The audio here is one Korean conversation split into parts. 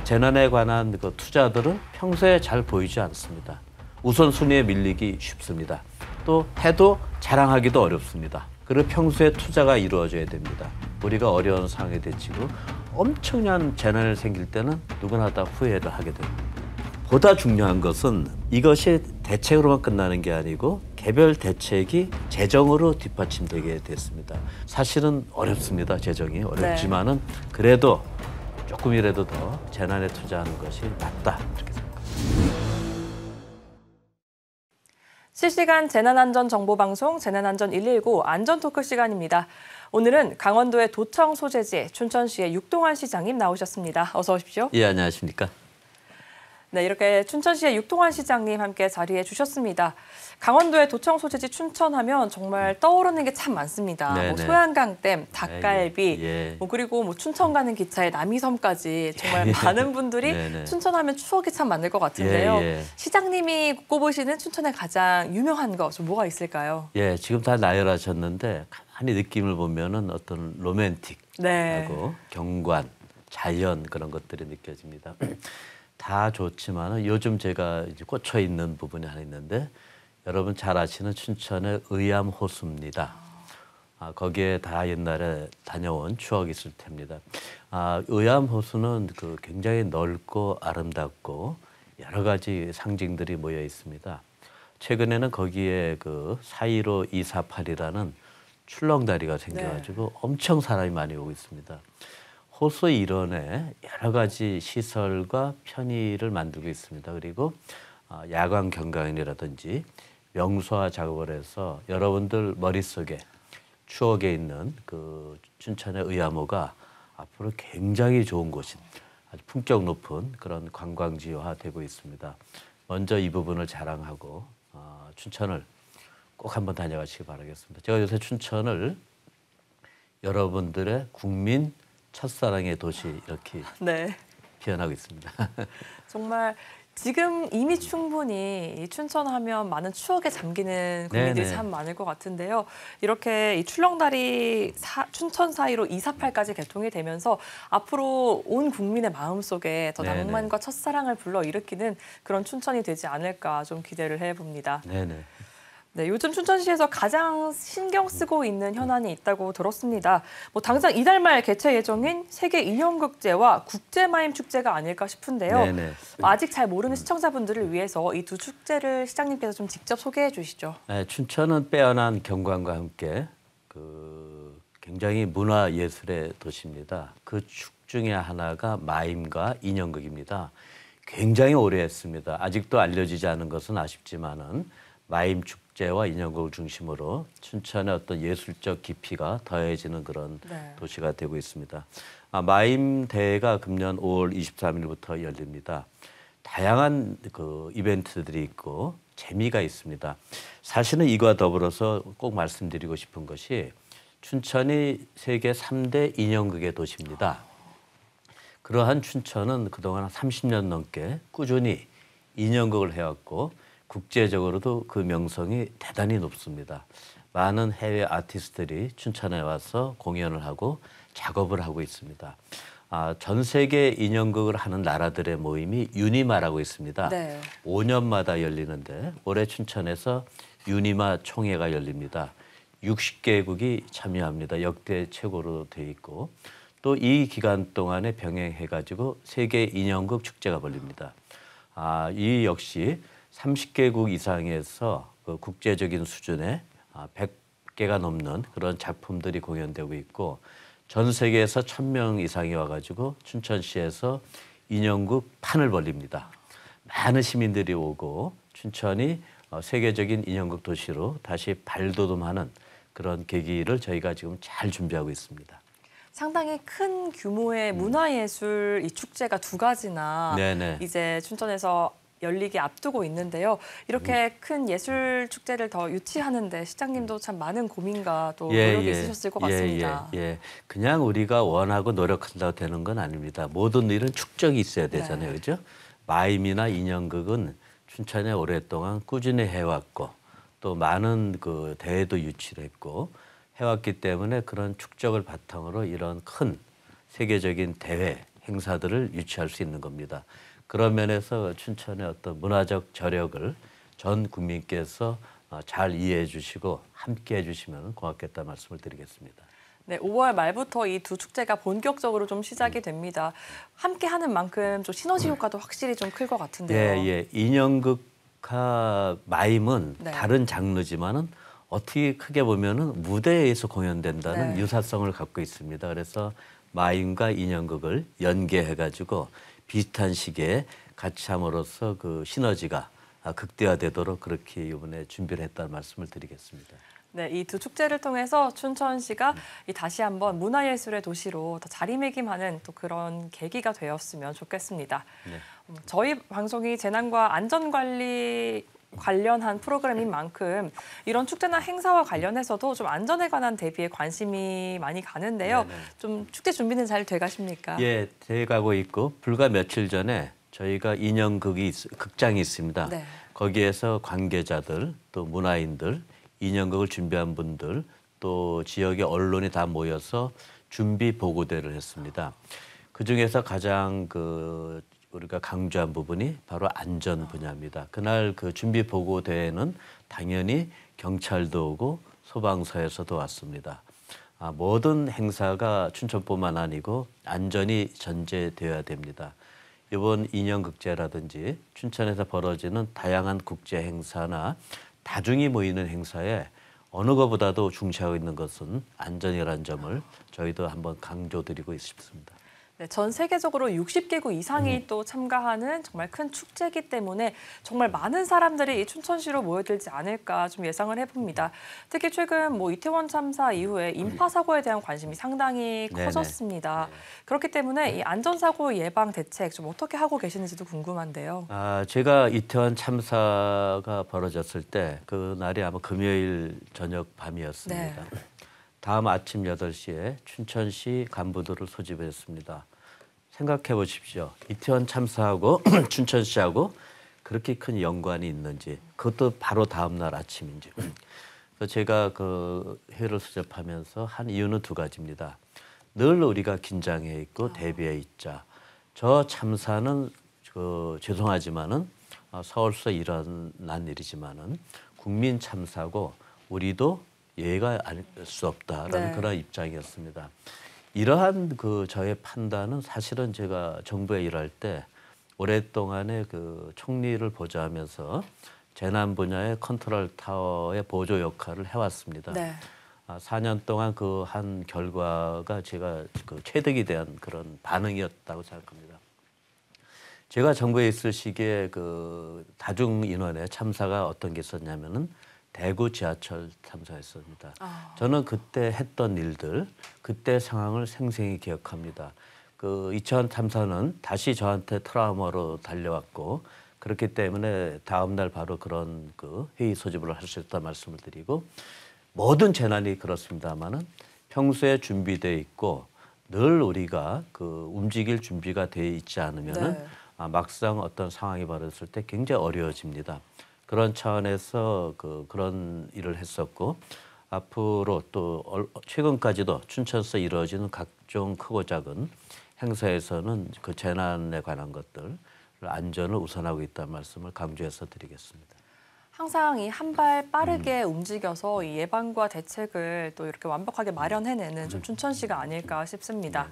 재난에 관한 그 투자들은 평소에 잘 보이지 않습니다. 우선순위에 밀리기 쉽습니다. 또 해도 자랑하기도 어렵습니다. 그리고 평소에 투자가 이루어져야 됩니다. 우리가 어려운 상황에 대치고 엄청난 재난이 생길 때는 누구나 다 후회를 하게 됩니다. 보다 중요한 것은 이것이 대책으로만 끝나는 게 아니고 개별 대책이 재정으로 뒷받침되게 됐습니다. 사실은 어렵습니다. 재정이 어렵지만은 그래도 조금이라도 더 재난에 투자하는 것이 낫다 이렇게 생각합니다. 실시간 재난안전정보방송 재난안전 119 안전토크 시간입니다. 오늘은 강원도의 도청 소재지 춘천시의 육동환 시장님 나오셨습니다. 어서 오십시오. 예, 안녕하십니까. 네, 이렇게 춘천시의 육동환 시장님 함께 자리해 주셨습니다. 강원도의 도청 소재지 춘천하면 정말 떠오르는 게 참 많습니다. 뭐 소양강댐, 닭갈비, 그리고 춘천 가는 기차에 남이섬까지 정말 많은 분들이 춘천하면 추억이 참 많을 것 같은데요. 시장님이 꼽으시는 춘천의 가장 유명한 거 좀 뭐가 있을까요? 예, 지금 다 나열하셨는데 가만히 느낌을 보면은 어떤 로맨틱하고 경관, 자연 그런 것들이 느껴집니다. 다 좋지만은 요즘 제가 이제 꽂혀 있는 부분이 하나 있는데 여러분 잘 아시는 춘천의 의암호수입니다. 거기에 다 옛날에 다녀온 추억이 있을 텐니다. 의암호수는 그 굉장히 넓고 아름답고 여러 가지 상징들이 모여 있습니다. 최근에는 거기에 그 4.15 248이라는 출렁다리가 생겨가지고 엄청 사람이 많이 오고 있습니다. 호수 일원에 여러 가지 시설과 편의를 만들고 있습니다. 그리고 야광 경관이라든지 명소화 작업을 해서 여러분들 머릿속에 추억에 있는 그 춘천의 의암호가 앞으로 굉장히 좋은 곳인 아주 품격 높은 그런 관광지화 되고 있습니다. 먼저 이 부분을 자랑하고 춘천을 꼭 한번 다녀가시기 바라겠습니다. 제가 요새 춘천을 여러분들의 국민 첫사랑의 도시 이렇게 표현하고 있습니다. 정말 지금 이미 충분히 이 춘천하면 많은 추억에 잠기는 국민들이 참 많을 것 같은데요. 이렇게 이 출렁다리 춘천 사이로 248까지 개통이 되면서 앞으로 온 국민의 마음속에 더 낭만과 첫사랑을 불러일으키는 그런 춘천이 되지 않을까 좀 기대를 해봅니다. 네, 요즘 춘천시에서 가장 신경 쓰고 있는 현안이 있다고 들었습니다. 당장 이달 말 개최 예정인 세계 인형극제와 국제마임 축제가 아닐까 싶은데요. 아직 잘 모르는 시청자분들을 위해서 이 두 축제를 시장님께서 좀 직접 소개해 주시죠. 네, 춘천은 빼어난 경관과 함께 굉장히 문화예술의 도시입니다. 그 축 중에 하나가 마임과 인형극입니다. 굉장히 오래 했습니다. 아직도 알려지지 않은 것은 아쉽지만은 마임 축제와 인형극을 중심으로 춘천의 어떤 예술적 깊이가 더해지는 그런 도시가 되고 있습니다. 마임 대회가 금년 5월 23일부터 열립니다. 다양한 그 이벤트들이 있고 재미가 있습니다. 사실은 이거와 더불어서 꼭 말씀드리고 싶은 것이 춘천이 세계 3대 인형극의 도시입니다. 그러한 춘천은 그동안 30년 넘게 꾸준히 인형극을 해왔고 국제적으로도 그 명성이 대단히 높습니다. 많은 해외 아티스트들이 춘천에 와서 공연을 하고 작업을 하고 있습니다. 전 세계 인형극을 하는 나라들의 모임이 유니마라고 있습니다. 5년마다 열리는데 올해 춘천에서 유니마 총회가 열립니다. 60개국이 참여합니다. 역대 최고로 돼 있고 또 이 기간 동안에 병행해가지고 세계 인형극 축제가 벌립니다. 이 역시 30개국 이상에서 그 국제적인 수준의 100개가 넘는 그런 작품들이 공연되고 있고 전 세계에서 1000명 이상이 와가지고 춘천시에서 인형극 판을 벌립니다. 많은 시민들이 오고 춘천이 세계적인 인형극 도시로 다시 발돋움하는 그런 계기를 저희가 지금 잘 준비하고 있습니다. 상당히 큰 규모의 문화예술 이 축제가 두 가지나 이제 춘천에서 열리기 앞두고 있는데요. 이렇게 큰 예술 축제를 더 유치하는데 시장님도 참 많은 고민과 또 노력이 있으셨을 것 같습니다. 그냥 우리가 원하고 노력한다고 되는 건 아닙니다. 모든 일은 축적이 있어야 되잖아요. 그죠? 마임이나 인형극은 춘천에 오랫동안 꾸준히 해왔고 또 많은 그 대회도 유치를 했고 해왔기 때문에 그런 축적을 바탕으로 이런 큰 세계적인 대회 행사들을 유치할 수 있는 겁니다. 그런 면에서 춘천의 어떤 문화적 저력을 전 국민께서 잘 이해해 주시고 함께 해 주시면 고맙겠다 말씀을 드리겠습니다. 네, 5월 말부터 이 두 축제가 본격적으로 좀 시작이 됩니다. 함께 하는 만큼 좀 시너지 효과도 확실히 좀 클 것 같은데요. 예, 예. 인형극과 마임은 네. 다른 장르지만은 어떻게 크게 보면은 무대에서 공연된다는 네. 유사성을 갖고 있습니다. 그래서 마임과 인형극을 연계해가지고 비슷한 시기에 같이 함으로써 그 시너지가 극대화되도록 그렇게 이번에 준비를 했다는 말씀을 드리겠습니다. 네, 이 두 축제를 통해서 춘천시가 다시 한번 문화예술의 도시로 더 자리매김하는 또 그런 계기가 되었으면 좋겠습니다. 네. 저희 방송이 재난과 안전관리 관련한 프로그램인 만큼 이런 축제나 행사와 관련해서도 좀 안전에 관한 대비에 관심이 많이 가는데요. 네네. 좀 축제 준비는 잘 돼가십니까? 예, 돼가고 있고 불과 며칠 전에 저희가 극장이 있습니다. 네. 거기에서 관계자들 또 문화인들 인형극을 준비한 분들 또 지역의 언론이 다 모여서 준비 보고대를 했습니다. 그 중에서 가장 우리가 강조한 부분이 바로 안전 분야입니다. 그날 그 준비 보고대에는 당연히 경찰도 오고 소방서에서도 왔습니다. 모든 행사가 춘천뿐만 아니고 안전이 전제되어야 됩니다. 이번 인형극제라든지 춘천에서 벌어지는 다양한 국제 행사나 다중이 모이는 행사에 어느 것보다도 중시하고 있는 것은 안전이라는 점을 저희도 한번 강조드리고 싶습니다. 네, 전 세계적으로 60개국 이상이 또 참가하는 정말 큰 축제이기 때문에 정말 많은 사람들이 이 춘천시로 모여들지 않을까 좀 예상을 해봅니다. 특히 최근 이태원 참사 이후에 인파 사고에 대한 관심이 상당히 네네. 커졌습니다. 그렇기 때문에 이 안전사고 예방 대책 좀 어떻게 하고 계시는지도 궁금한데요. 제가 이태원 참사가 벌어졌을 때 그날이 아마 금요일 저녁 밤이었습니다. 네. 다음 아침 8시에 춘천시 간부들을 소집했습니다. 생각해 보십시오. 이태원 참사하고 춘천시하고 그렇게 큰 연관이 있는지 그것도 바로 다음 날 아침인지. 그래서 제가 그 회의를 수접하면서 한 이유는 두 가지입니다. 늘 우리가 긴장해 있고 대비해 있자. 저 참사는 죄송하지만은 서울서 일어난 일이지만은 국민 참사고 우리도 예가 알 수 없다라는 네. 그런 입장이었습니다. 이러한 저의 판단은 사실은 제가 정부에 일할 때 오랫동안의 그 총리를 보좌하면서 재난 분야의 컨트롤 타워의 보조 역할을 해왔습니다. 네. 4년 동안 그 한 결과가 제가 체득이 대한 그런 반응이었다고 생각합니다. 제가 정부에 있을 시기에 다중 인원의 참사가 어떤 게 있었냐면은 대구 지하철 참사였습니다. 저는 그때 했던 일들, 그때 상황을 생생히 기억합니다. 이태원 참사는 다시 저한테 트라우마로 달려왔고 그렇기 때문에 다음 날 바로 그런 회의 소집을 할 수 있다는 말씀을 드리고 모든 재난이 그렇습니다만은 평소에 준비되어 있고 늘 우리가 움직일 준비가 되어 있지 않으면은 네. 막상 어떤 상황이 벌어졌을 때 굉장히 어려워집니다. 그런 차원에서 그런 일을 했었고 앞으로 또 최근까지도 춘천에서 이루어지는 각종 크고 작은 행사에서는 그 재난에 관한 것들 안전을 우선하고 있다는 말씀을 강조해서 드리겠습니다. 항상 이 한 발 빠르게 움직여서 이 예방과 대책을 또 이렇게 완벽하게 마련해내는 좀 춘천시가 아닐까 싶습니다.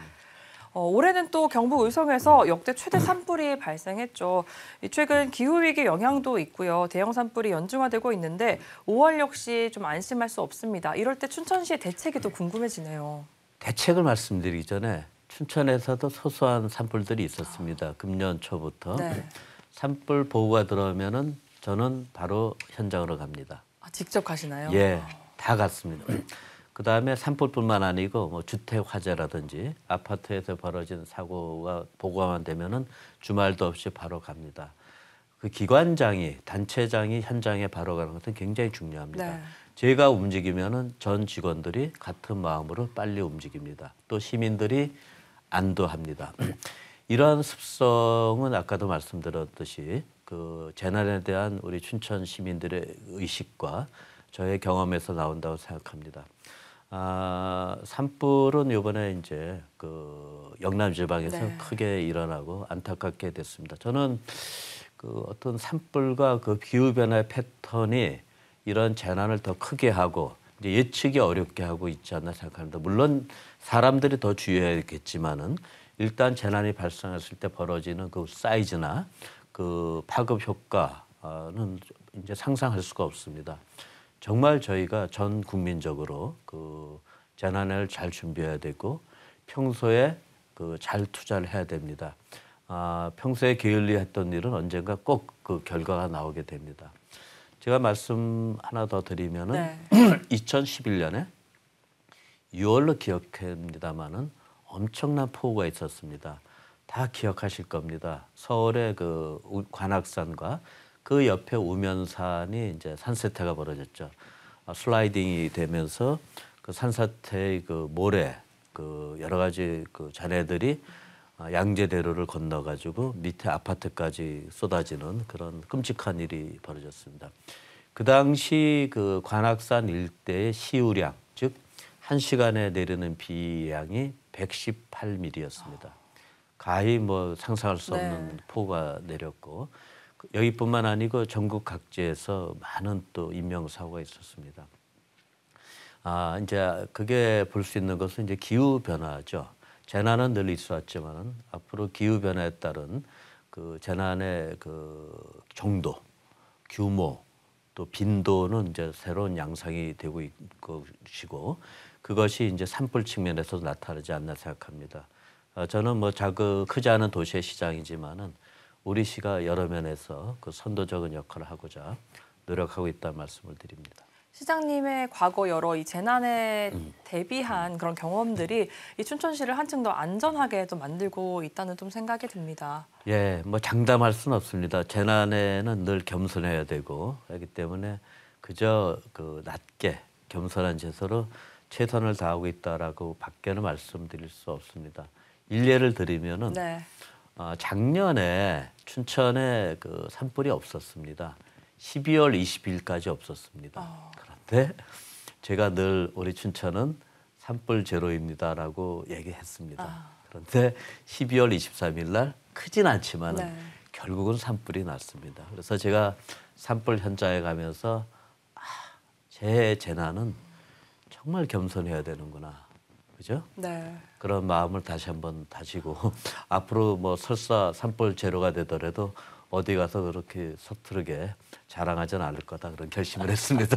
올해는 또 경북 의성에서 역대 최대 산불이 발생했죠. 최근 기후위기 영향도 있고요. 대형 산불이 연중화되고 있는데 5월 역시 좀 안심할 수 없습니다. 이럴 때 춘천시의 대책이 또 궁금해지네요. 대책을 말씀드리기 전에 춘천에서도 소소한 산불들이 있었습니다. 금년 초부터. 네. 산불 보고가 들어오면은 저는 바로 현장으로 갑니다. 직접 가시나요? 예, 다 갔습니다. 그다음에 산불뿐만 아니고 주택 화재라든지 아파트에서 벌어진 사고가 보고만 되면은 주말도 없이 바로 갑니다. 기관장이 단체장이 현장에 바로 가는 것은 굉장히 중요합니다. 네. 제가 움직이면은 전 직원들이 같은 마음으로 빨리 움직입니다. 또 시민들이 안도합니다. 이러한 습성은 아까도 말씀드렸듯이 재난에 대한 우리 춘천 시민들의 의식과 저의 경험에서 나온다고 생각합니다. 산불은 이번에 이제 그 영남 지방에서 네. 크게 일어나고 안타깝게 됐습니다. 저는 그 어떤 산불과 그 기후 변화의 패턴이 이런 재난을 더 크게 하고 이제 예측이 어렵게 하고 있지 않나 생각합니다. 물론 사람들이 더 주의해야겠지만은 일단 재난이 발생했을 때 벌어지는 그 사이즈나 그 파급 효과는 이제 상상할 수가 없습니다. 정말 저희가 전 국민적으로 그 재난을 잘 준비해야 되고 평소에 그 잘 투자를 해야 됩니다. 평소에 게을리했던 일은 언젠가 꼭 그 결과가 나오게 됩니다. 제가 말씀 하나 더 드리면은 네. 2011년에 6월로 기억합니다마는 엄청난 폭우가 있었습니다. 다 기억하실 겁니다. 서울의 그 관악산과 그 옆에 우면산이 이제 산사태가 벌어졌죠. 슬라이딩이 되면서 그 산사태의 그 모래, 그 여러 가지 그 잔해들이 양재대로를 건너가지고 밑에 아파트까지 쏟아지는 그런 끔찍한 일이 벌어졌습니다. 그 당시 그 관악산 일대의 시우량, 즉 1시간에 내리는 비양이 118mm였습니다. 가히 뭐 상상할 수 없는 폭우가 내렸고 여기뿐만 아니고 전국 각지에서 많은 또 인명사고가 있었습니다. 이제 그게 볼 수 있는 것은 이제 기후 변화죠. 재난은 늘 있었지만은 앞으로 기후 변화에 따른 그 재난의 그 정도, 규모, 또 빈도는 이제 새로운 양상이 되고 있을 것이고 그것이 이제 산불 측면에서도 나타나지 않나 생각합니다. 저는 뭐 크지 않은 도시의 시장이지만은 우리 시가 여러 면에서 그 선도적인 역할을 하고자 노력하고 있다는 말씀을 드립니다. 시장님의 과거 여러 이 재난에 대비한 그런 경험들이 이 춘천시를 한층 더 안전하게 또 만들고 있다는 좀 생각이 듭니다. 예, 뭐 장담할 수는 없습니다. 재난에는 늘 겸손해야 되고 그렇기 때문에 그저 그 낮게 겸손한 제서로 최선을 다하고 있다라고 밖에는 말씀드릴 수 없습니다. 일례를 드리면은 네. 작년에 춘천에 그 산불이 없었습니다. 12월 20일까지 없었습니다. 그런데 제가 늘 우리 춘천은 산불 제로입니다라고 얘기했습니다. 그런데 12월 23일 날 크진 않지만 결국은 산불이 났습니다. 그래서 제가 산불 현장에 가면서 제 재난은 정말 겸손해야 되는구나. 그죠? 네. 그런 마음을 다시 한번 다지고 앞으로 뭐 설사 산불 제로가 되더라도 어디 가서 그렇게 서투르게 자랑하지는 않을 거다 그런 결심을 했습니다.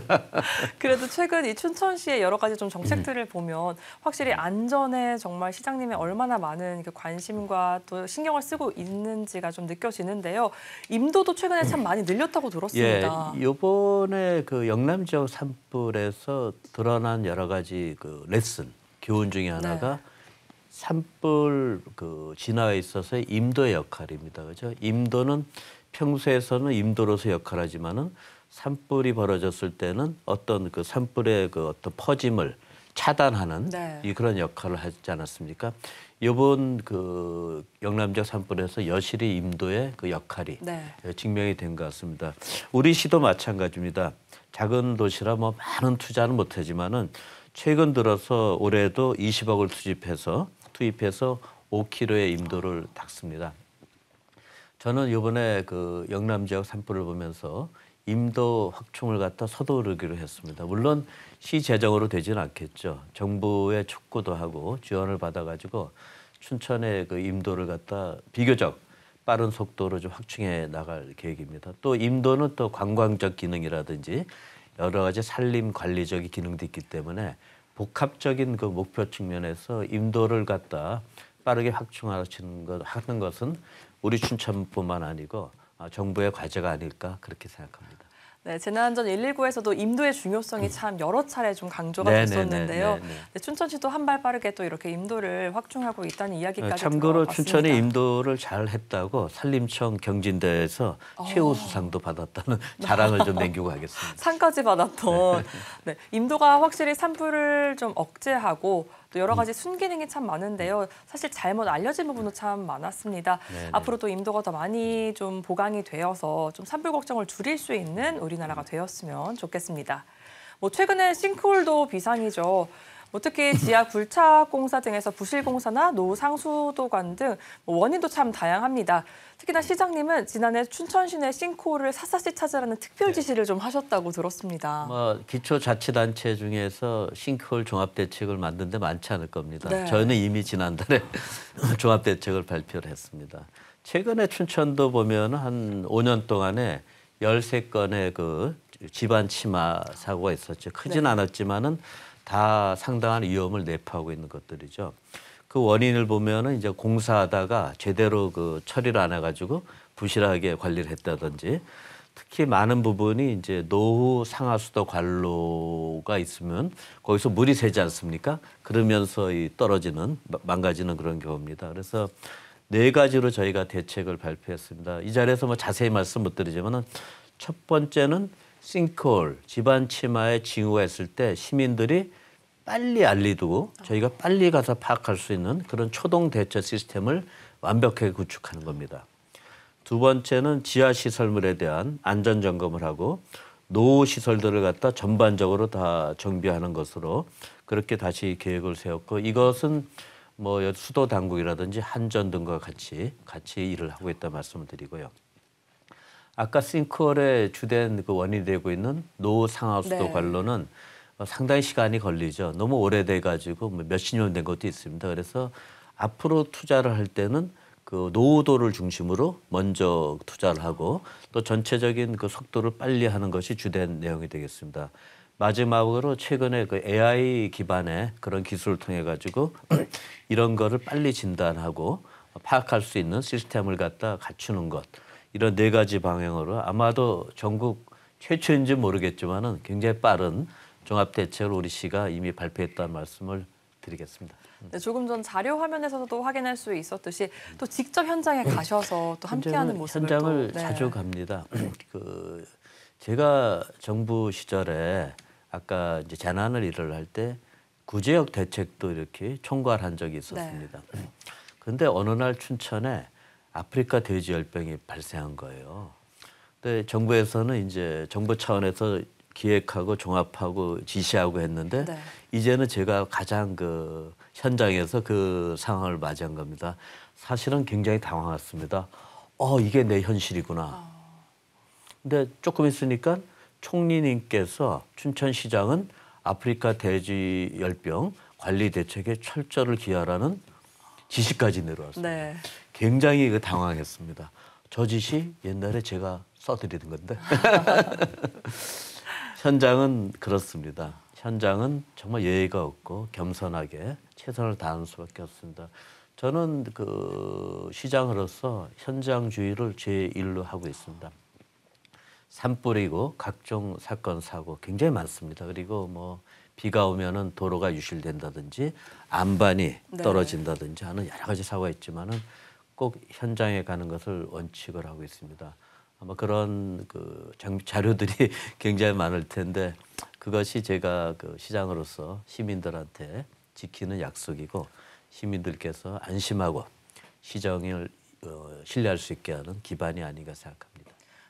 그래도 최근 이 춘천시의 여러 가지 좀 정책들을 보면 확실히 안전에 정말 시장님이 얼마나 많은 그 관심과 또 신경을 쓰고 있는지가 좀 느껴지는데요. 임도도 최근에 참 많이 늘렸다고 들었습니다. 예, 이번에 그 영남 지역 산불에서 드러난 여러 가지 그 레슨, 교훈 중에 하나가 산불 그 진화에 있어서의 임도의 역할입니다. 그죠? 임도는 평소에서는 임도로서 역할하지만은 산불이 벌어졌을 때는 어떤 그 산불의 그 어떤 퍼짐을 차단하는 이 그런 역할을 하지 않았습니까? 이번 그 영남 지역 산불에서 여실히 임도의 그 역할이 증명이 된 것 같습니다. 우리 시도 마찬가지입니다. 작은 도시라 뭐 많은 투자는 못하지만은 최근 들어서 올해도 20억을 투입해서 5km의 임도를 닦습니다. 저는 이번에 그 영남 지역 산불을 보면서 임도 확충을 갖다 서두르기로 했습니다. 물론 시 재정으로 되지는 않겠죠. 정부의 촉구도 하고 지원을 받아가지고 춘천의 그 임도를 갖다 비교적 빠른 속도로 좀 확충해 나갈 계획입니다. 또 임도는 또 관광적 기능이라든지 여러 가지 산림 관리적인 기능도 있기 때문에 복합적인 그 목표 측면에서 임도를 갖다 빠르게 확충하는 것은 우리 춘천뿐만 아니고 정부의 과제가 아닐까 그렇게 생각합니다. 네, 재난안전 119에서도 임도의 중요성이 참 여러 차례 좀 강조가 됐었는데요. 네, 춘천시도 한 발 빠르게 또 이렇게 임도를 확충하고 있다는 이야기까지 참고로 들어봤습니다. 춘천이 임도를 잘 했다고 산림청 경진대회에서 최우수상도 받았다는 자랑을 좀 남기고 가겠습니다. 상까지 받았던 임도가 확실히 산불을 좀 억제하고 또 여러 가지 순기능이 참 많은데요. 사실 잘못 알려진 부분도 참 많았습니다. 앞으로 또 임도가 더 많이 좀 보강이 되어서 좀 산불 걱정을 줄일 수 있는 우리나라가 되었으면 좋겠습니다. 뭐 최근에 싱크홀도 비상이죠. 특히 지하 굴착 공사 등에서 부실 공사나 노후 상수도관 등 원인도 참 다양합니다. 특히나 시장님은 지난해 춘천 시내 싱크홀을 샅샅이 찾으라는 특별 지시를 좀 하셨다고 들었습니다. 기초자치단체 중에서 싱크홀 종합대책을 만든 데 많지 않을 겁니다. 네. 저희는 이미 지난달에 종합대책을 발표를 했습니다. 최근에 춘천도 보면 한 5년 동안에 13건의 그 집안 침하 사고가 있었죠. 크진 네. 않았지만은 다 상당한 위험을 내포하고 있는 것들이죠. 그 원인을 보면은 이제 공사하다가 제대로 그 처리를 안 해가지고 부실하게 관리를 했다든지, 특히 많은 부분이 이제 노후 상하수도 관로가 있으면 거기서 물이 새지 않습니까? 그러면서 이 떨어지는, 망가지는 그런 경우입니다. 그래서 4가지로 저희가 대책을 발표했습니다. 이 자리에서 뭐 자세히 말씀 못 드리지만은 첫 번째는 싱크홀, 집안 침하에 징후가 있을 때 시민들이 빨리 알리고 저희가 빨리 가서 파악할 수 있는 그런 초동 대처 시스템을 완벽하게 구축하는 겁니다. 두 번째는 지하 시설물에 대한 안전 점검을 하고 노후 시설들을 갖다 전반적으로 다 정비하는 것으로 그렇게 다시 계획을 세웠고, 이것은 뭐 수도 당국이라든지 한전 등과 같이 일을 하고 있다 말씀을 드리고요. 아까 싱크홀의 주된 그 원인이 되고 있는 노후 상하수도 네. 관로는 상당히 시간이 걸리죠. 너무 오래돼 가지고 몇십 년 된 것도 있습니다. 그래서 앞으로 투자를 할 때는 그 노후도를 중심으로 먼저 투자를 하고 또 전체적인 그 속도를 빨리 하는 것이 주된 내용이 되겠습니다. 마지막으로 최근에 그 AI 기반의 그런 기술을 통해 가지고 이런 거를 빨리 진단하고 파악할 수 있는 시스템을 갖다 갖추는 것, 이런 4가지 방향으로 아마도 전국 최초인지 모르겠지만은 굉장히 빠른 종합 대책을 우리 시가 이미 발표했다는 말씀을 드리겠습니다. 네, 조금 전 자료 화면에서도 확인할 수 있었듯이 또 직접 현장에 가셔서 또 함께하는 모습을 현장을 또, 네. 자주 갑니다. 제가 정부 시절에 아까 이제 재난을 일을 할 때 구제역 대책도 이렇게 총괄한 적이 있었습니다. 그런데 어느 날 춘천에 아프리카 돼지열병이 발생한 거예요. 근데 정부에서는 이제 정부 차원에서 기획하고 종합하고 지시하고 했는데 네. 이제는 제가 가장 그 현장에서 그 상황을 맞이한 겁니다. 사실은 굉장히 당황했습니다. 이게 내 현실이구나. 근데 조금 있으니까 총리님께서 춘천시장은 아프리카 돼지열병 관리 대책에 철저를 기하라는 지시까지 내려왔습니다. 네. 굉장히 당황했습니다. 저 지시 옛날에 제가 써드리던 건데. 현장은 그렇습니다. 현장은 정말 예의가 없고 겸손하게 최선을 다하는 수밖에 없습니다. 저는 그 시장으로서 현장주의를 제 일로 하고 있습니다. 산불이고 각종 사건 사고 굉장히 많습니다. 그리고 뭐 비가 오면은 도로가 유실된다든지 안반이 네. 떨어진다든지 하는 여러 가지 사고가 있지만은 꼭 현장에 가는 것을 원칙을 하고 있습니다. 아마 그런 그 자료들이 굉장히 많을 텐데 그것이 제가 그 시장으로서 시민들한테 지키는 약속이고 시민들께서 안심하고 시정을 신뢰할 수 있게 하는 기반이 아닌가 생각합니다.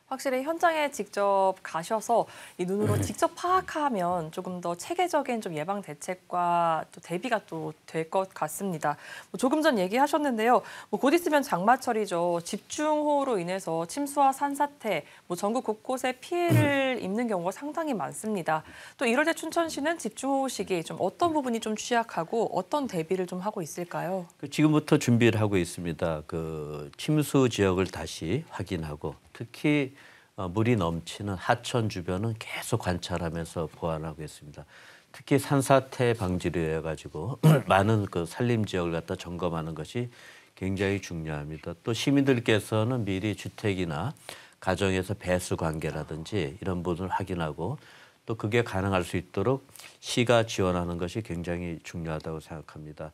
확실히 현장에 직접 가셔서 이 눈으로 직접 파악하면 조금 더 체계적인 좀 예방 대책과 또 대비가 또 될 것 같습니다. 조금 전 얘기하셨는데요. 곧 있으면 장마철이죠. 집중호우로 인해서 침수와 산사태, 전국 곳곳에 피해를 입는 경우가 상당히 많습니다. 또 이럴 때 춘천시는 집중호우 시기 좀 어떤 부분이 좀 취약하고 어떤 대비를 좀 하고 있을까요? 지금부터 준비를 하고 있습니다. 그 침수 지역을 다시 확인하고 특히 물이 넘치는 하천 주변은 계속 관찰하면서 보완하고 있습니다. 특히 산사태 방지를 위해 가지고 많은 그 산림 지역을 갖다 점검하는 것이 굉장히 중요합니다. 또 시민들께서는 미리 주택이나 가정에서 배수 관계라든지 이런 부분을 확인하고 또 그게 가능할 수 있도록 시가 지원하는 것이 굉장히 중요하다고 생각합니다.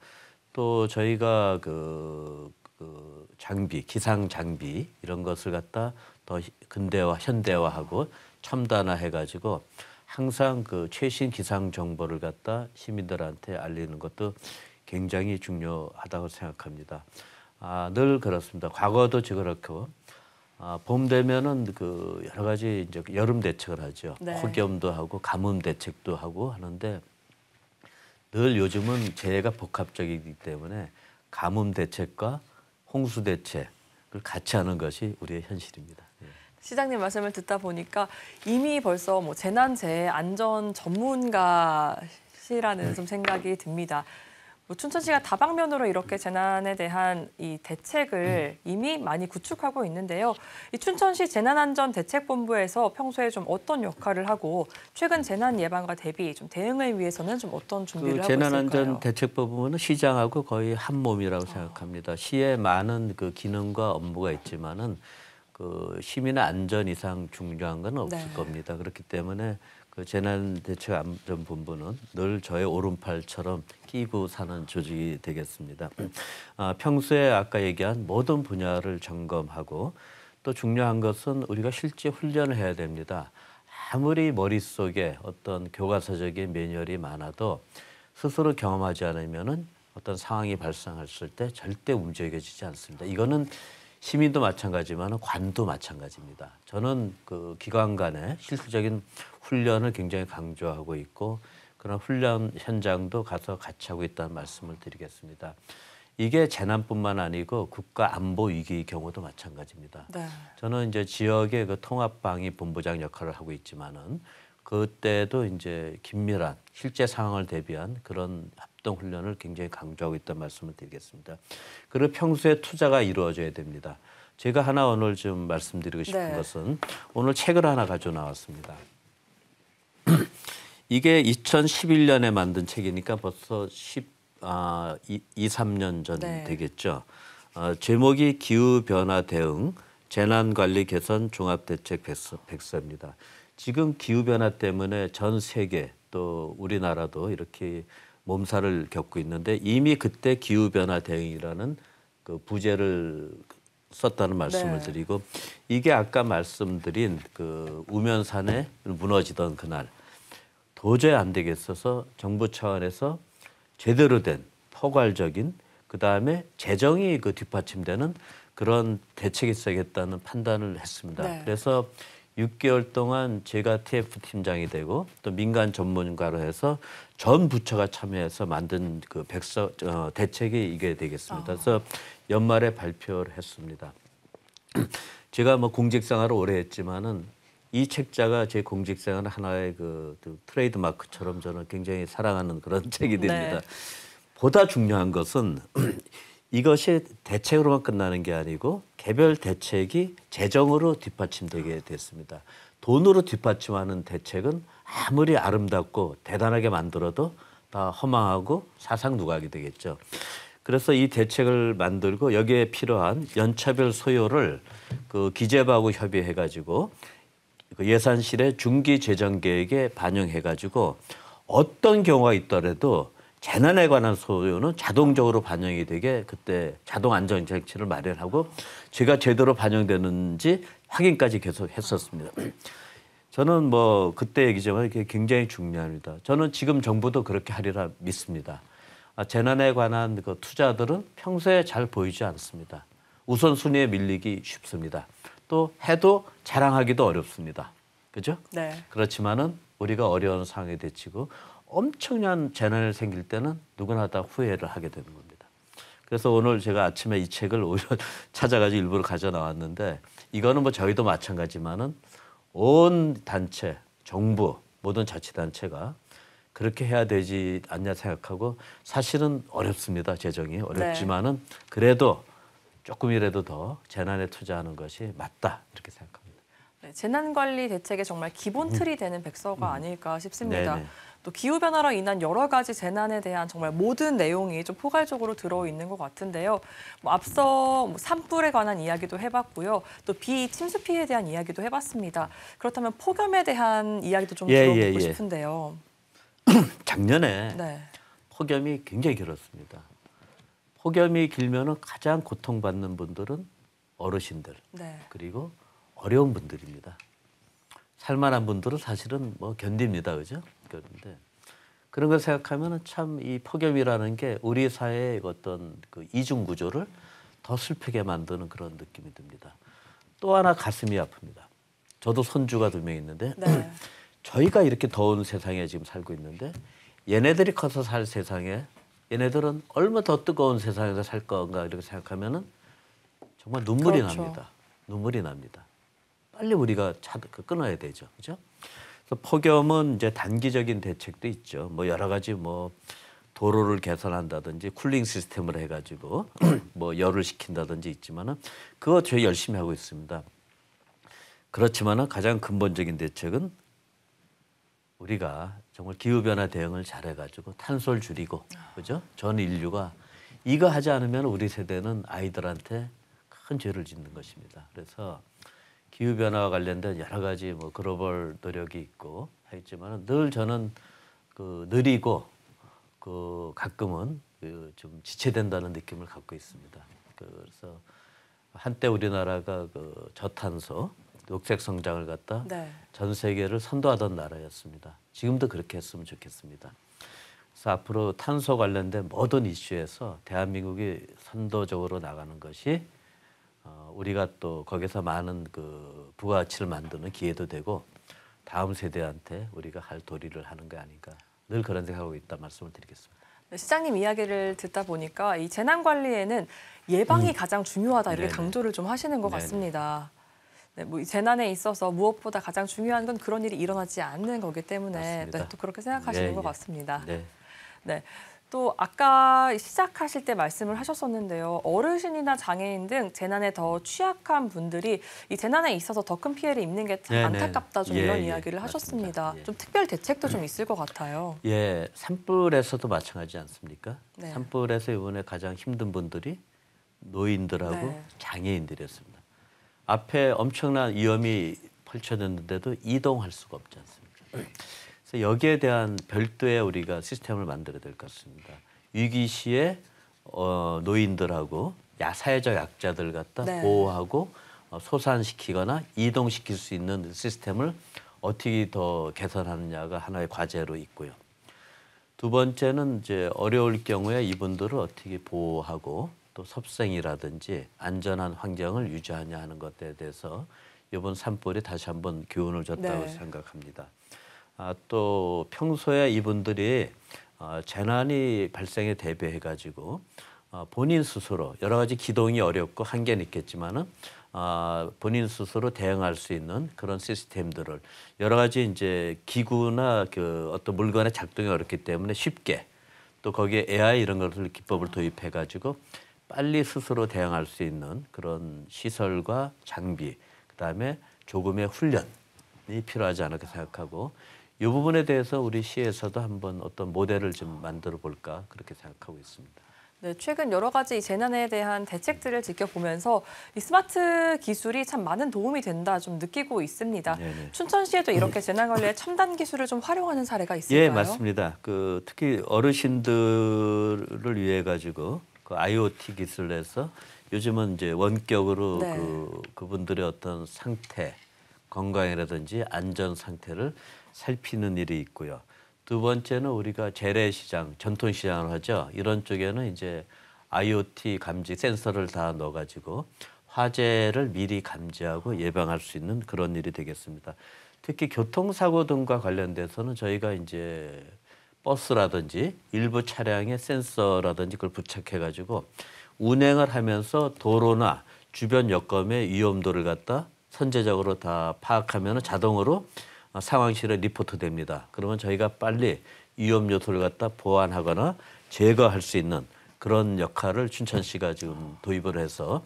또 저희가 그 장비, 기상 장비 이런 것을 갖다 더 근대화, 현대화하고 첨단화해가지고 항상 그 최신 기상 정보를 갖다 시민들한테 알리는 것도 굉장히 중요하다고 생각합니다. 늘 그렇습니다. 과거도 그렇고 봄 되면은 그 여러 가지 이제 여름 대책을 하죠. 네. 폭염도 하고 가뭄 대책도 하고 하는데 늘 요즘은 재해가 복합적이기 때문에 가뭄 대책과 홍수 대책을 같이 하는 것이 우리의 현실입니다. 예. 시장님 말씀을 듣다 보니까 이미 벌써 뭐 재난재해 안전 전문가시라는 좀 생각이 듭니다. 뭐 춘천시가 다방면으로 이렇게 재난에 대한 이 대책을 이미 많이 구축하고 있는데요. 이 춘천시 재난안전대책본부에서 평소에 좀 어떤 역할을 하고 최근 재난 예방과 대비 좀 대응을 위해서는 좀 어떤 준비를 하고 있을까요? 재난안전대책본부는 시장하고 거의 한 몸이라고 생각합니다. 시에 많은 그 기능과 업무가 있지만은 그 시민의 안전 이상 중요한 건 없을 네. 겁니다. 그렇기 때문에 그 재난대책안전본부는 늘 저의 오른팔처럼 끼고 사는 조직이 되겠습니다. 평소에 아까 얘기한 모든 분야를 점검하고 또 중요한 것은 우리가 실제 훈련을 해야 됩니다. 아무리 머릿속에 어떤 교과서적인 매뉴얼이 많아도 스스로 경험하지 않으면은 어떤 상황이 발생했을 때 절대 움직여지지 않습니다. 이거는 시민도 마찬가지지만 관도 마찬가지입니다. 저는 그 기관 간의 실질적인 훈련을 굉장히 강조하고 있고 그런 훈련 현장도 가서 같이 하고 있다는 말씀을 드리겠습니다. 이게 재난뿐만 아니고 국가 안보 위기의 경우도 마찬가지입니다. 네. 저는 이제 지역의 그 통합방위 본부장 역할을 하고 있지만은 그때도 이제 긴밀한 실제 상황을 대비한 그런 합동 훈련을 굉장히 강조하고 있다는 말씀을 드리겠습니다. 그리고 평소에 투자가 이루어져야 됩니다. 제가 하나 오늘 좀 말씀드리고 싶은 네. 것은 오늘 책을 하나 가져 나왔습니다. 이게 2011년에 만든 책이니까 벌써 3년 전 네. 되겠죠. 제목이 기후변화 대응 재난관리 개선 종합대책 백서입니다. 지금 기후변화 때문에 전 세계 또 우리나라도 이렇게 몸살을 겪고 있는데 이미 그때 기후변화 대응이라는 그 부제를 썼다는 말씀을 네. 드리고 이게 아까 말씀드린 그 우면산에 무너지던 그날 도저히 안 되겠어서 정부 차원에서 제대로 된 포괄적인 그다음에 재정이 그 뒷받침되는 그런 대책이 있어야겠다는 판단을 했습니다. 네. 그래서 6개월 동안 제가 TF 팀장이 되고 또 민간 전문가로 해서 전 부처가 참여해서 만든 그 대책이 이게 되겠습니다. 그래서 연말에 발표를 했습니다. 제가 뭐 공직생활을 오래 했지만은 이 책자가 제 공직생활 하나의 그 트레이드 마크처럼 저는 굉장히 사랑하는 그런 책이 됩니다. 네. 보다 중요한 것은 이것이 대책으로만 끝나는 게 아니고 개별 대책이 재정으로 뒷받침되게 됐습니다. 돈으로 뒷받침하는 대책은 아무리 아름답고 대단하게 만들어도 다 허망하고 사상누각이 되겠죠. 그래서 이 대책을 만들고 여기에 필요한 연차별 소요를 그 기재부하고 협의해가지고 그 예산실의 중기 재정 계획에 반영해가지고 어떤 경우가 있더라도 재난에 관한 소요는 자동적으로 반영이 되게 그때 자동 안전 장치를 마련하고 제가 제대로 반영되는지 확인까지 계속 했었습니다. 저는 뭐 그때 얘기지만 이게 굉장히 중요합니다. 저는 지금 정부도 그렇게 하리라 믿습니다. 재난에 관한 그 투자들은 평소에 잘 보이지 않습니다. 우선순위에 밀리기 쉽습니다. 또 해도 자랑하기도 어렵습니다. 그죠? 네. 그렇지만은 우리가 어려운 상황에 대치고 엄청난 재난이 생길 때는 누구나 다 후회를 하게 되는 겁니다. 그래서 오늘 제가 아침에 이 책을 오히려 찾아가지고 일부러 가져 나왔는데 이거는 뭐 저희도 마찬가지만은 온 단체, 정부, 모든 자치단체가 그렇게 해야 되지 않냐 생각하고 사실은 어렵습니다. 재정이 어렵지만은 그래도 조금이라도 더 재난에 투자하는 것이 맞다 이렇게 생각합니다. 네, 재난관리 대책의 정말 기본 틀이 되는 백서가 아닐까 싶습니다. 네네. 또 기후변화로 인한 여러 가지 재난에 대한 정말 모든 내용이 좀 포괄적으로 들어있는 것 같은데요. 뭐 앞서 산불에 관한 이야기도 해봤고요. 또 비 침수 피해에 대한 이야기도 해봤습니다. 그렇다면 폭염에 대한 이야기도 좀 들어보고 싶은데요. 작년에 네. 폭염이 굉장히 길었습니다. 폭염이 길면은 가장 고통받는 분들은 어르신들 네. 그리고 어려운 분들입니다. 살만한 분들은 사실은 뭐 견딥니다, 그죠? 그런데 그런 걸 생각하면은 참 이 폭염이라는 게 우리 사회의 어떤 그 이중 구조를 더 슬프게 만드는 그런 느낌이 듭니다. 또 하나 가슴이 아픕니다. 저도 손주가 2명 있는데 네. 저희가 이렇게 더운 세상에 지금 살고 있는데 얘네들이 커서 살 세상에 얘네들은 얼마 더 뜨거운 세상에서 살 건가 이렇게 생각하면은 정말 눈물이 그렇죠. 납니다. 눈물이 납니다. 빨리 우리가 끊어야 되죠. 그죠? 그래서 폭염은 이제 단기적인 대책도 있죠. 뭐 여러 가지 뭐 도로를 개선한다든지 쿨링 시스템을 해가지고 뭐 열을 식힌다든지 있지만은 그거 저희 열심히 하고 있습니다. 그렇지만은 가장 근본적인 대책은 우리가 정말 기후변화 대응을 잘해가지고 탄소를 줄이고, 그죠? 전 인류가 이거 하지 않으면 우리 세대는 아이들한테 큰 죄를 짓는 것입니다. 그래서 기후변화와 관련된 여러 가지 뭐 글로벌 노력이 있고 하지만은 늘 저는 그 느리고 그 가끔은 좀 지체된다는 느낌을 갖고 있습니다. 그래서 한때 우리나라가 그 저탄소 녹색 성장을 갖다 네. 전 세계를 선도하던 나라였습니다. 지금도 그렇게 했으면 좋겠습니다. 그래서 앞으로 탄소 관련된 모든 이슈에서 대한민국이 선도적으로 나가는 것이 우리가 또 거기서 많은 그 부가가치를 만드는 기회도 되고 다음 세대한테 우리가 할 도리를 하는 게 아닌가 늘 그런 생각하고 있다 말씀을 드리겠습니다. 시장님 이야기를 듣다 보니까 이 재난 관리에는 예방이 가장 중요하다 이렇게 네네. 강조를 좀 하시는 것 네네. 같습니다. 네, 뭐 이 재난에 있어서 무엇보다 가장 중요한 건 그런 일이 일어나지 않는 거기 때문에 맞습니다. 또 그렇게 생각하시는 예, 것 예. 같습니다. 네. 네. 또 아까 시작하실 때 말씀을 하셨었는데요. 어르신이나 장애인 등 재난에 더 취약한 분들이 이 재난에 있어서 더 큰 피해를 입는 게 참 네네. 안타깝다 좀 예, 이런 예. 이야기를 맞습니다. 하셨습니다. 예. 좀 특별 대책도 좀 있을 것 같아요. 예, 산불에서도 마찬가지 않습니까? 네. 산불에서 이번에 가장 힘든 분들이 노인들하고 네. 장애인들이었습니다. 앞에 엄청난 위험이 펼쳐졌는데도 이동할 수가 없지 않습니까? 그래서 여기에 대한 별도의 우리가 시스템을 만들어야 될 것 같습니다. 위기 시에 노인들하고 사회적 약자들 갖다 네. 보호하고 소산시키거나 이동시킬 수 있는 시스템을 어떻게 더 개선하느냐가 하나의 과제로 있고요. 두 번째는 이제 어려울 경우에 이분들을 어떻게 보호하고 또 섭생이라든지 안전한 환경을 유지하냐 하는 것에 대해서 이번 산불이 다시 한번 교훈을 줬다고 네. 생각합니다. 또 평소에 이분들이 재난이 발생에 대비해 가지고 본인 스스로 여러 가지 기동이 어렵고 한계는 있겠지만은 본인 스스로 대응할 수 있는 그런 시스템들을 여러 가지 이제 기구나 그 어떤 물건의 작동이 어렵기 때문에 쉽게 또 거기에 AI 이런 것들 기법을 도입해 가지고 빨리 스스로 대응할 수 있는 그런 시설과 장비 그다음에 조금의 훈련이 필요하지 않을까 생각하고 이 부분에 대해서 우리 시에서도 한번 어떤 모델을 좀 만들어 볼까 그렇게 생각하고 있습니다. 네, 최근 여러 가지 재난에 대한 대책들을 지켜보면서 이 스마트 기술이 참 많은 도움이 된다 좀 느끼고 있습니다. 네네. 춘천시에도 이렇게 재난 관리에 첨단 기술을 좀 활용하는 사례가 있을까요? 예, 맞습니다. 그 특히 어르신들을 위해 가지고 그 IoT 기술에서 요즘은 이제 원격으로 네. 그분들의 어떤 상태, 건강이라든지 안전 상태를 살피는 일이 있고요. 두 번째는 우리가 재래시장, 전통시장을 하죠. 이런 쪽에는 이제 IoT 감지 센서를 다 넣어가지고 화재를 미리 감지하고 예방할 수 있는 그런 일이 되겠습니다. 특히 교통사고 등과 관련돼서는 저희가 이제 버스라든지 일부 차량에 센서라든지 그걸 부착해가지고 운행을 하면서 도로나 주변 여건의 위험도를 갖다 선제적으로 다 파악하면 자동으로 상황실에 리포트 됩니다. 그러면 저희가 빨리 위험 요소를 갖다 보완하거나 제거할 수 있는 그런 역할을 춘천시가 지금 도입을 해서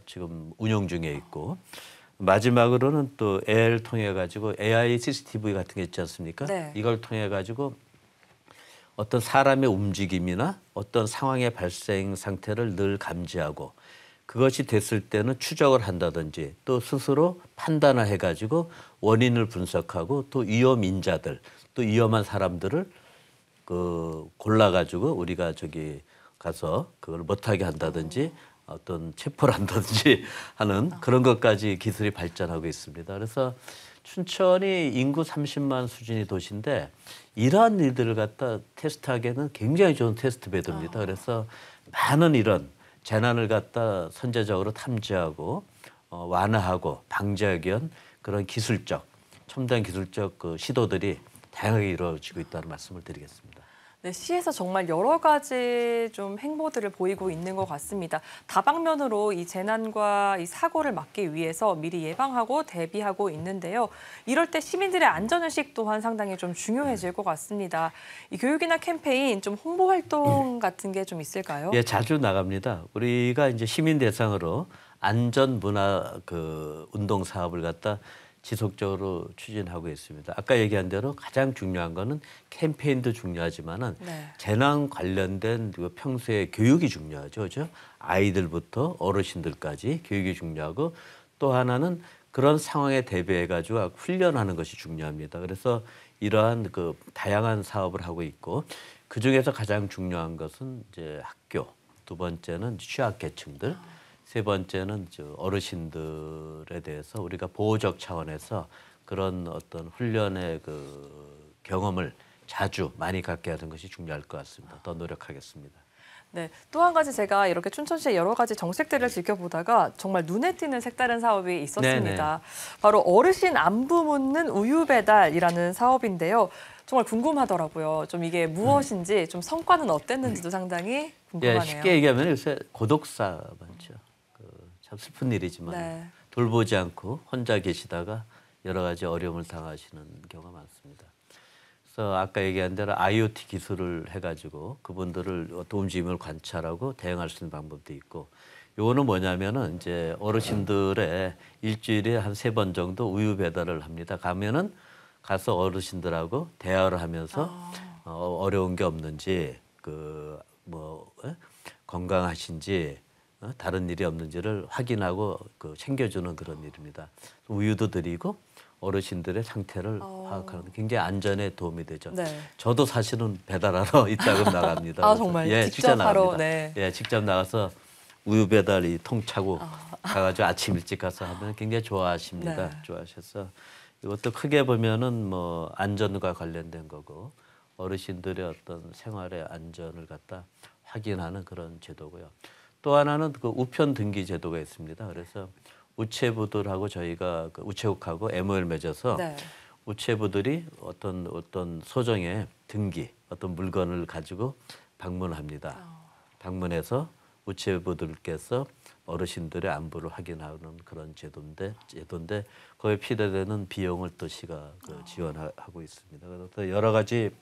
지금 운영 중에 있고 마지막으로는 또 AI를 통해 가지고 AI CCTV 같은 게 있지 않습니까? 네. 이걸 통해 가지고 어떤 사람의 움직임이나 어떤 상황의 발생 상태를 늘 감지하고 그것이 됐을 때는 추적을 한다든지 또 스스로 판단을 해가지고 원인을 분석하고 또 위험 인자들 또 위험한 사람들을 그 골라가지고 우리가 저기 가서 그걸 못하게 한다든지 어떤 체포를 한다든지 하는 그런 것까지 기술이 발전하고 있습니다. 그래서 춘천이 인구 30만 수준의 도시인데 이러한 일들을 갖다 테스트하기에는 굉장히 좋은 테스트 베드입니다. 그래서 많은 이런 재난을 갖다 선제적으로 탐지하고 완화하고 방지하기 위한 그런 기술적 첨단 기술적 그 시도들이 다양하게 이루어지고 있다는 말씀을 드리겠습니다. 네, 시에서 정말 여러 가지 좀 행보들을 보이고 있는 것 같습니다. 다방면으로 이 재난과 이 사고를 막기 위해서 미리 예방하고 대비하고 있는데요. 이럴 때 시민들의 안전의식 또한 상당히 좀 중요해질 것 같습니다. 이 교육이나 캠페인, 좀 홍보 활동 같은 게 좀 있을까요? 예, 자주 나갑니다. 우리가 이제 시민 대상으로 안전 문화 운동 사업을 갖다 지속적으로 추진하고 있습니다. 아까 얘기한 대로 가장 중요한 거는 캠페인도 중요하지만은 네. 재난 관련된 평소에 교육이 중요하죠. 그죠? 아이들부터 어르신들까지 교육이 중요하고 또 하나는 그런 상황에 대비해 가지고 훈련하는 것이 중요합니다. 그래서 이러한 다양한 사업을 하고 있고 그중에서 가장 중요한 것은 이제 학교, 두 번째는 취약계층들, 세 번째는 어르신들에 대해서 우리가 보호적 차원에서 그런 어떤 훈련의 경험을 자주 많이 갖게 하는 것이 중요할 것 같습니다. 더 노력하겠습니다. 네, 또 한 가지 제가 이렇게 춘천시의 여러 가지 정책들을 지켜보다가 정말 눈에 띄는 색다른 사업이 있었습니다. 바로 어르신 안부 묻는 우유 배달이라는 사업인데요. 정말 궁금하더라고요. 좀 이게 무엇인지, 좀 성과는 어땠는지도 상당히 궁금하네요. 예, 쉽게 얘기하면 요새 고독사 많죠. 참 슬픈 일이지만 네. 돌보지 않고 혼자 계시다가 여러 가지 어려움을 당하시는 경우가 많습니다. 그래서 아까 얘기한 대로 IoT 기술을 해가지고 그분들을 움직임을 관찰하고 대응할 수 있는 방법도 있고, 요거는 뭐냐면은 이제 어르신들의 일주일에 한 3번 정도 우유 배달을 합니다. 가면은 가서 어르신들하고 대화를 하면서 어려운 게 없는지 건강하신지 다른 일이 없는지를 확인하고 챙겨주는 그런 일입니다. 우유도 드리고 어르신들의 상태를 파악하는 굉장히 안전에 도움이 되죠. 네. 저도 사실은 배달하러 이따금 나갑니다. 아, 정말 예, 직접 하러, 나갑니다. 네. 예, 직접 나가서 우유 배달이 통 차고 가가지고 아침 일찍 가서 하면 굉장히 좋아하십니다. 네. 좋아하셔서 이것도 크게 보면은 뭐 안전과 관련된 거고 어르신들의 어떤 생활의 안전을 갖다 확인하는 그런 제도고요. 또 하나는 우편 등기 제도가 있습니다. 그래서 우체부들하고 저희가 우체국하고 MOU를 맺어서 네. 우체부들이 어떤 소정의 등기, 어떤 물건을 가지고 방문합니다. 방문해서 우체부들께서 어르신들의 안부를 확인하는 그런 제도인데 거기에 필요되는 비용을 또 시가 지원하고 있습니다. 그래서 여러 가지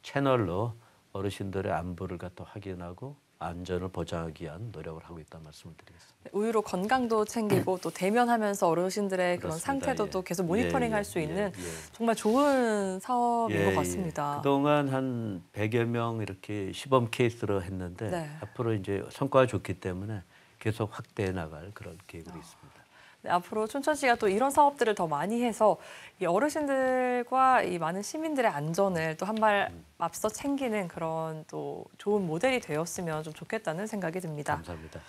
채널로 어르신들의 안부를 갖다 확인하고 안전을 보장하기 위한 노력을 하고 있다는 말씀을 드리겠습니다. 우유로 건강도 챙기고 또 대면하면서 어르신들의 그런 그렇습니다. 상태도 예. 또 계속 모니터링할 예, 수 예, 있는 예. 정말 좋은 사업인 것 같습니다. 그동안 한 100여 명 이렇게 시범 케이스로 했는데 네. 앞으로 이제 성과가 좋기 때문에 계속 확대해 나갈 그런 계획으로 있습니다. 네, 앞으로 춘천시가 또 이런 사업들을 더 많이 해서 이 어르신들과 이 많은 시민들의 안전을 또 한 발 앞서 챙기는 그런 또 좋은 모델이 되었으면 좀 좋겠다는 생각이 듭니다. 감사합니다.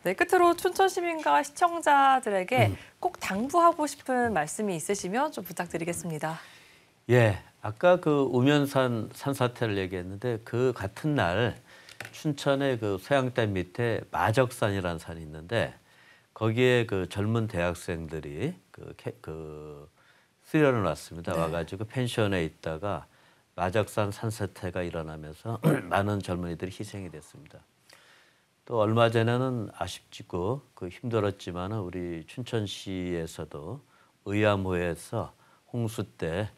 네, 끝으로 춘천 시민과 시청자들에게 꼭 당부하고 싶은 말씀이 있으시면 좀 부탁드리겠습니다. 예, 아까 우면산 산사태를 얘기했는데 그 같은 날 춘천의 소양댐 밑에 마적산이라는 산이 있는데 거기에 젊은 대학생들이 수련을 왔습니다. 네. 와가지고 펜션에 있다가 마적산 산사태가 일어나면서 많은 젊은이들이 희생이 됐습니다. 또 얼마 전에는 아쉽지고 힘들었지만은 우리 춘천시에서도 의암호에서 홍수 때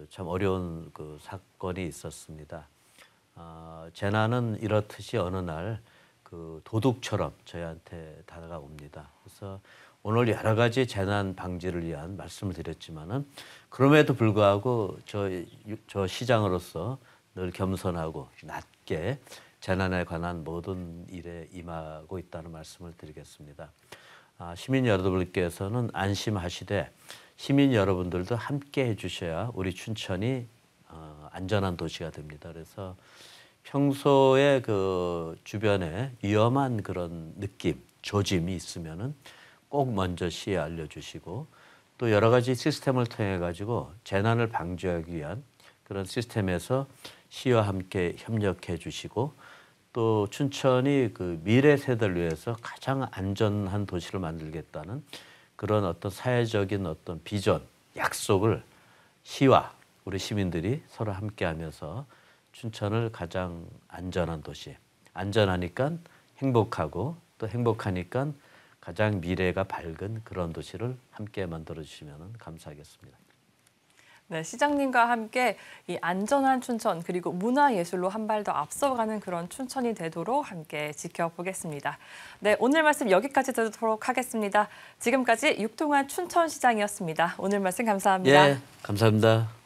참 어려운 사건이 있었습니다. 재난은 이렇듯이 어느 날 도둑처럼 저희한테 다가옵니다. 그래서 오늘 여러 가지 재난 방지를 위한 말씀을 드렸지만은 그럼에도 불구하고 저 시장으로서 늘 겸손하고 낮게 재난에 관한 모든 일에 임하고 있다는 말씀을 드리겠습니다. 시민 여러분들께서는 안심하시되 시민 여러분들도 함께 해주셔야 우리 춘천이 안전한 도시가 됩니다. 그래서 평소에 주변에 위험한 그런 느낌, 조짐이 있으면은 꼭 먼저 시에 알려주시고 또 여러 가지 시스템을 통해 가지고 재난을 방지하기 위한 그런 시스템에서 시와 함께 협력해 주시고 또 춘천이 미래 세대를 위해서 가장 안전한 도시를 만들겠다는 그런 어떤 사회적인 어떤 비전, 약속을 시와 우리 시민들이 서로 함께하면서 춘천을 가장 안전한 도시, 안전하니까 행복하고 또 행복하니까 가장 미래가 밝은 그런 도시를 함께 만들어 주시면 감사하겠습니다. 네, 시장님과 함께 이 안전한 춘천 그리고 문화예술로 한 발 더 앞서가는 그런 춘천이 되도록 함께 지켜보겠습니다. 네, 오늘 말씀 여기까지 듣도록 하겠습니다. 지금까지 육동환 춘천시장이었습니다. 오늘 말씀 감사합니다. 예, 감사합니다.